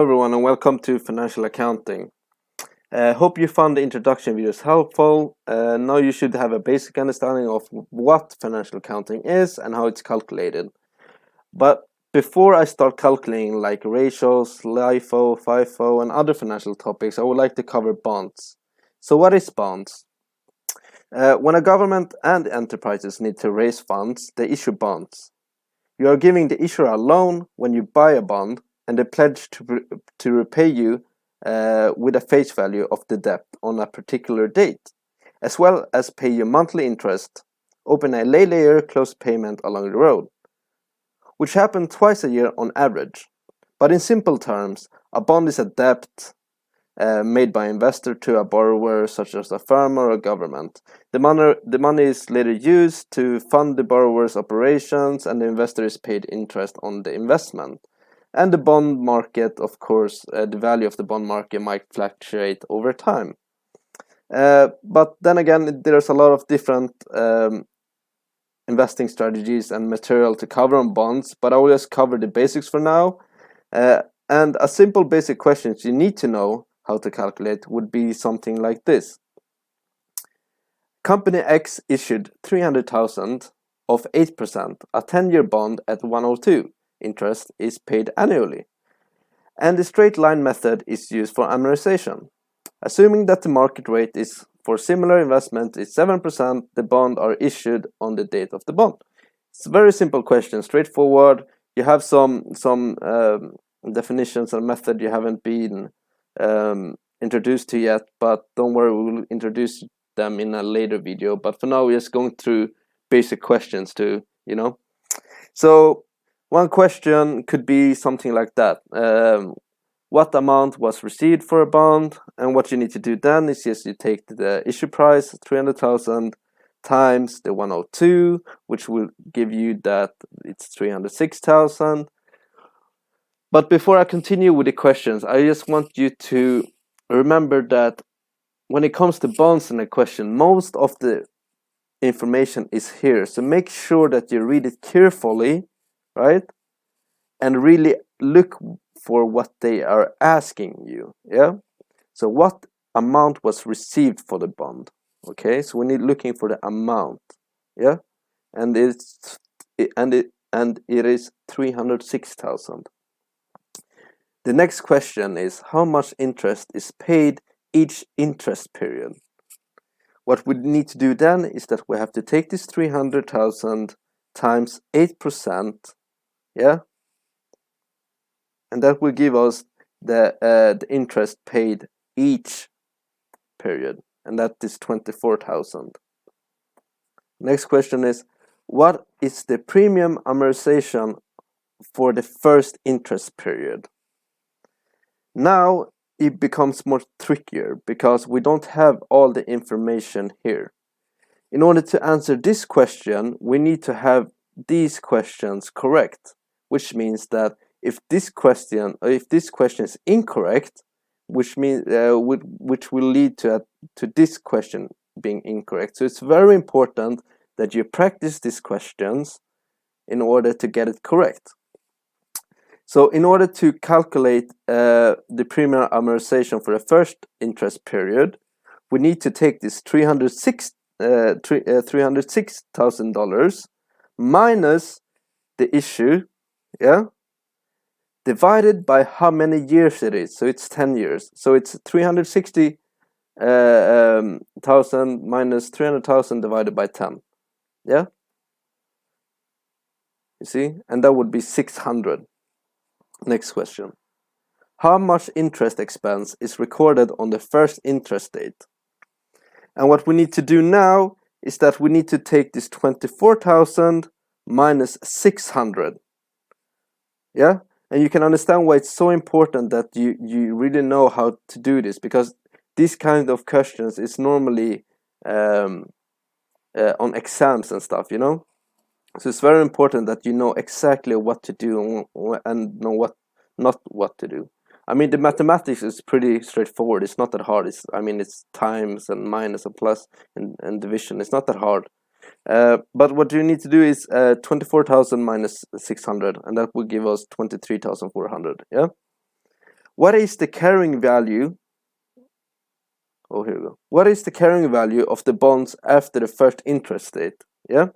Everyone, and welcome to Financial Accounting. Hope you found the introduction videos helpful. Now you should have a basic understanding of what financial accounting is and how it's calculated. But before I start calculating like ratios, LIFO, FIFO, and other financial topics, I would like to cover bonds. So what is bonds? When a government and enterprises need to raise funds, they issue bonds. You are giving the issuer a loan when you buy a bond, and they pledge to repay you with a face value of the debt on a particular date, as well as pay you monthly interest, open a layer close payment along the road, which happen twice a year on average. But in simple terms, a bond is a debt made by investor to a borrower such as a firm or a government. The money is later used to fund the borrower's operations, and the investor is paid interest on the investment. And the bond market, of course, the value of the bond market might fluctuate over time. But then again, there's a lot of different investing strategies and material to cover on bonds, but I will just cover the basics for now. And a simple basic questions you need to know how to calculate would be something like this. Company X issued 300,000 of 8%, a 10-year bond at 102. Interest is paid annually. And the straight line method is used for amortization. Assuming that the market rate is for similar investment is 7%, the bond are issued on the date of the bond. It's a very simple question, straightforward. You have some definitions and method you haven't been introduced to yet, but don't worry, we will introduce them in a later video. But for now, we're just going through basic questions to, So one question could be something like that. What amount was received for a bond? And what you need to do then is just you take the issue price, 300,000, times the 102, which will give you that it's 306,000. But before I continue with the questions, I just want you to remember that when it comes to bonds in a question, most of the information is here. So make sure that you read it carefully, right? And really look for what they are asking you, yeah? So what amount was received for the bond? Okay, so we need looking for the amount, yeah? And it is 306,000. The next question is how much interest is paid each interest period. What we need to do then is that we have to take this 300,000 times 8%, yeah, and that will give us the interest paid each period, and that is 24,000. Next question is what is the premium amortization for the first interest period? Now it becomes more trickier because we don't have all the information here. In order to answer this question, we need to have these questions correct, which means that if this question is incorrect, which means which will lead to this question being incorrect. So it's very important that you practice these questions in order to get it correct. So in order to calculate the premium amortization for the first interest period, we need to take this $306,000 minus the issue, yeah, divided by how many years it is. So it's 10 years. So it's 360,000 minus 300,000 divided by 10. Yeah? You see? And that would be 600. Next question. How much interest expense is recorded on the first interest date? And what we need to do now is that we need to take this 24,000 minus 600. Yeah? And you can understand why it's so important that you really know how to do this, because these kind of questions is normally on exams and stuff, So it's very important that you know exactly what to do and know not what to do. I mean, the mathematics is pretty straightforward. It's not that hard. It's times and minus and plus and division. It's not that hard. But what you need to do is 24,000 minus 600, and that will give us 23,400. Yeah. what is the carrying value? Oh, here we go. What is the carrying value of the bonds after the first interest date? Yeah,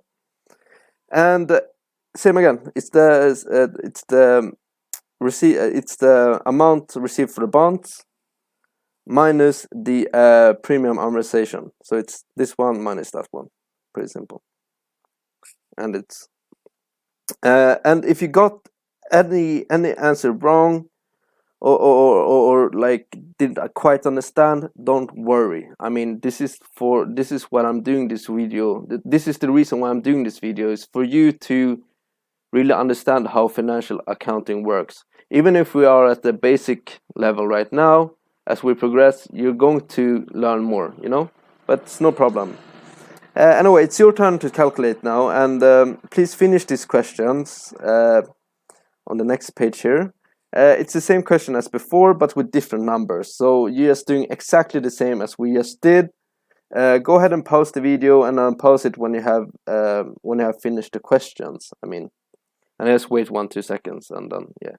and same again. It's the amount received for the bonds minus the premium amortization. So it's this one minus that one. Pretty simple. And it's and if you got any answer wrong or like didn't quite understand, don't worry. I mean, this is what I'm doing this video. This is the reason why I'm doing this video, is for you to really understand how financial accounting works. Even if we are at the basic level right now, as we progress, you're going to learn more, you know, but it's no problem. Anyway, it's your turn to calculate now, and please finish these questions on the next page here. It's the same question as before, but with different numbers. So you're just doing exactly the same as we just did. Go ahead and pause the video and unpause it when you have finished the questions. I mean, and just wait 1-2 seconds, and then yeah.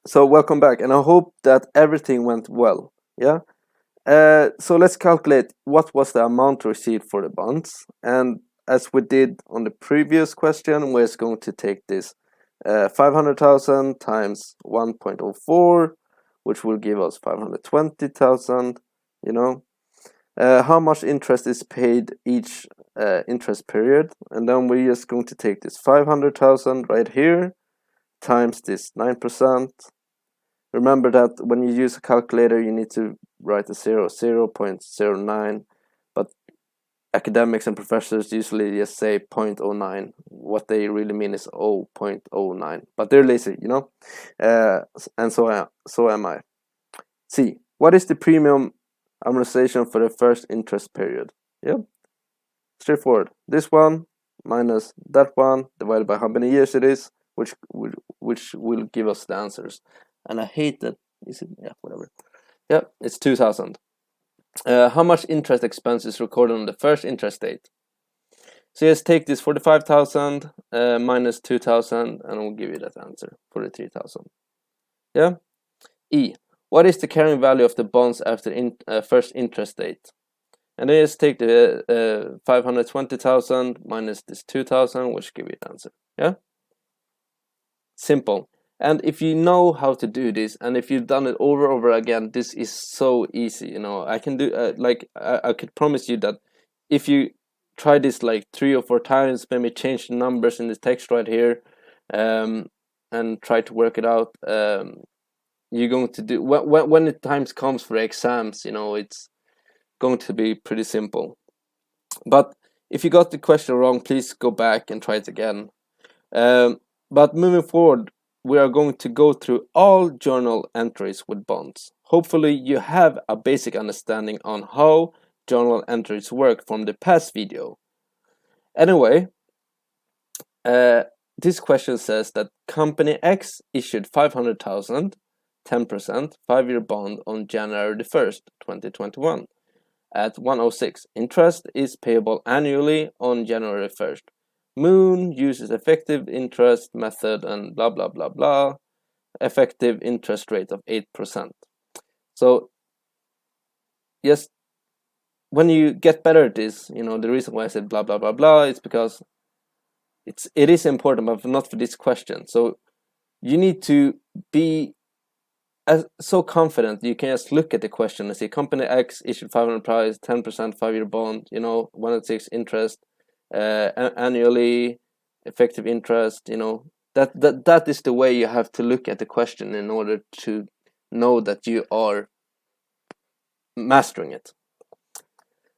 So welcome back, and I hope that everything went well. Yeah. So let's calculate what was the amount received for the bonds, and as we did on the previous question, we're just going to take this 500,000 times 1.04, which will give us 520,000. You know, how much interest is paid each interest period, and then we're just going to take this 500,000 right here times this 9%. Remember that when you use a calculator, you need to write a 0.09, but academics and professors usually just say 0.09. What they really mean is 0.09, but they're lazy, you know, and so am I. See, what is the premium amortization for the first interest period? Yeah, straightforward. This one minus that one divided by how many years it is, which will give us the answers. And I hate that. Is it? Yeah, whatever. Yeah, it's 2,000. How much interest expense is recorded on the first interest date? So just take this 45,000 minus 2,000, and we'll give you that answer, 43,000. Yeah. E. What is the carrying value of the bonds after first interest date? And then just take the 520,000 minus this 2,000, which give you the answer. Yeah. Simple. And if you know how to do this, and if you've done it over and over again, this is so easy. You know, I can do I could promise you that if you try this like 3 or 4 times, maybe change the numbers in the text right here, and try to work it out. You're going to do when the times comes for exams. You know, it's going to be pretty simple. But if you got the question wrong, please go back and try it again. But moving forward, we are going to go through all journal entries with bonds. Hopefully you have a basic understanding on how journal entries work from the past video. Anyway, this question says that company X issued 500,000, 10%, 5-year bond on January the 1st, 2021 at 106. Interest is payable annually on January 1st. Moon uses effective interest method and blah blah blah blah. Effective interest rate of 8%. So yes, when you get better at this, you know, the reason why I said blah blah blah blah is because it is important, but not for this question. So you need to be so confident you can just look at the question and say company X issued 500 price, 10% 5-year bond, you know, 106 interest annually, effective interest, you know, that is the way you have to look at the question in order to know that you are mastering it.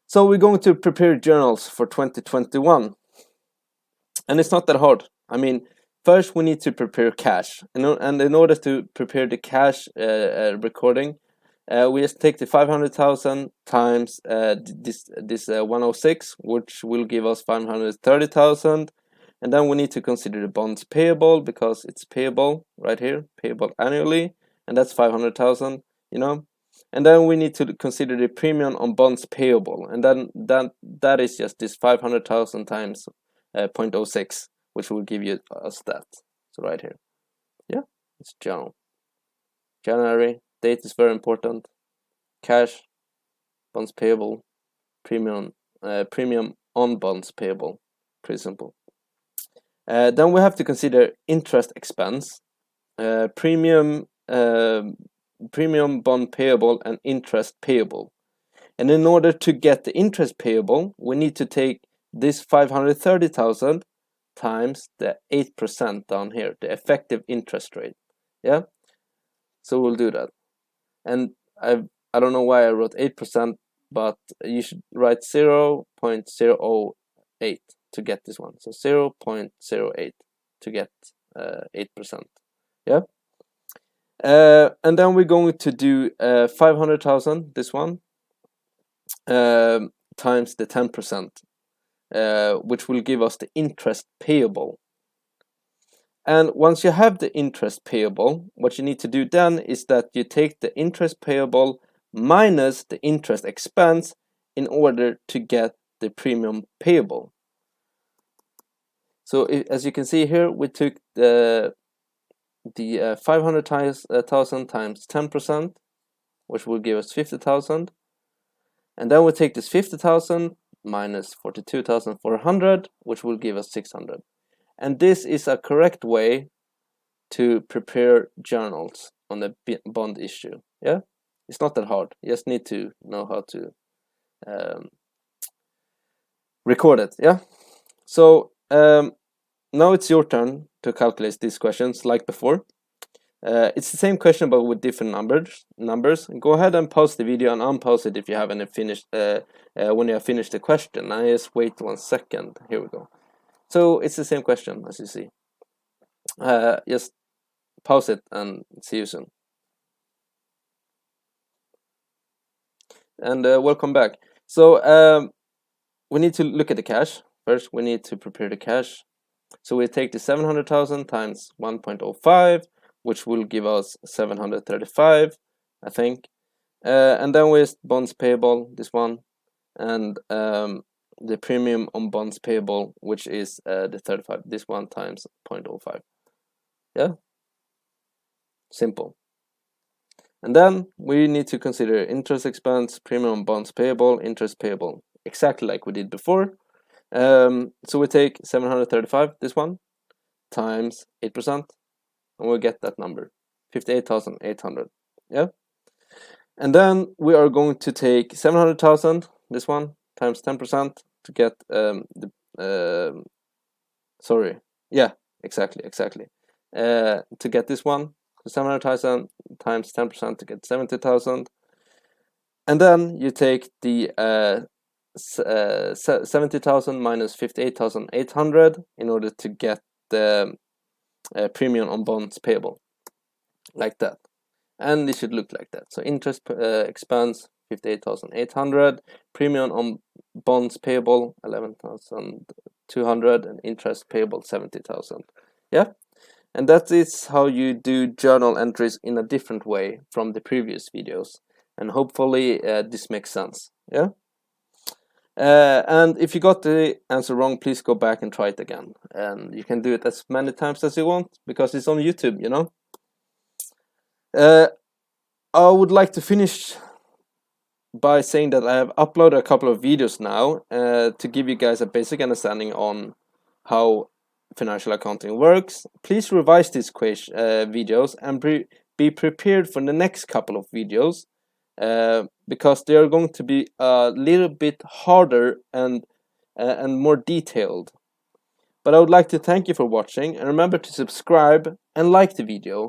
So we're going to prepare journals for 2021, and it's not that hard. I mean, first we need to prepare cash, and in order to prepare the cash recording, we just take the 500,000 times this 106, which will give us 530,000. And then we need to consider the bonds payable, because it's payable right here, payable annually, and that's 500,000, you know. And then we need to consider the premium on bonds payable, and then that is just this 500,000 times 0.06, which will give you us that. So right here, yeah, it's journal. January, date is very important. Cash, bonds payable, premium on bonds payable. Pretty simple. Then we have to consider interest expense, premium bond payable, and interest payable. And in order to get the interest payable, we need to take this 530,000 times the 8% down here, the effective interest rate. Yeah, so we'll do that. And I don't know why I wrote 8%, but you should write 0.08 to get this one. So 0.08 to get 8%. Yeah. And then we're going to do 500,000, this one, times the 10%, which will give us the interest payable. And once you have the interest payable, what you need to do then is that you take the interest payable minus the interest expense in order to get the premium payable. So as you can see here, we took the 500,000 times 10%, which will give us 50,000. And then we take this 50,000 minus 42,400, which will give us 600. And this is a correct way to prepare journals on a bond issue. Yeah, it's not that hard. You just need to know how to record it. Yeah. So now it's your turn to calculate these questions like before. It's the same question but with different numbers. Go ahead and pause the video and unpause it if you haven't finished when you have finished the question. I just wait 1 second. Here we go. So it's the same question as you see. Just pause it and see you soon. And welcome back. So we need to look at the cash. First we need to prepare the cash. So we take the 700,000 times 1.05, which will give us 735, I think. And then with bonds payable, this one, and the premium on bonds payable, which is the 35, this one times 0.05. Yeah, simple. And then we need to consider interest expense, premium on bonds payable, interest payable, exactly like we did before. So we take 735, this one, times 8%, and we'll get that number, 58,800. Yeah. And then we are going to take 700,000, this one, times 10% to get sorry, yeah, exactly. To get this one, 700,000 times 10% to get 70,000. And then you take the 70,000 minus 58,800 in order to get the premium on bonds payable, like that. And it should look like that. So interest expense 58,800, premium on bonds payable 11,200, and interest payable 70,000. Yeah, and that is how you do journal entries in a different way from the previous videos. And hopefully this makes sense. Yeah. And if you got the answer wrong, please go back and try it again. And you can do it as many times as you want because it's on YouTube, you know. I would like to finish by saying that I have uploaded a couple of videos now to give you guys a basic understanding on how financial accounting works. Please revise these videos and be prepared for the next couple of videos because they are going to be a little bit harder and more detailed. But I would like to thank you for watching, and remember to subscribe and like the video.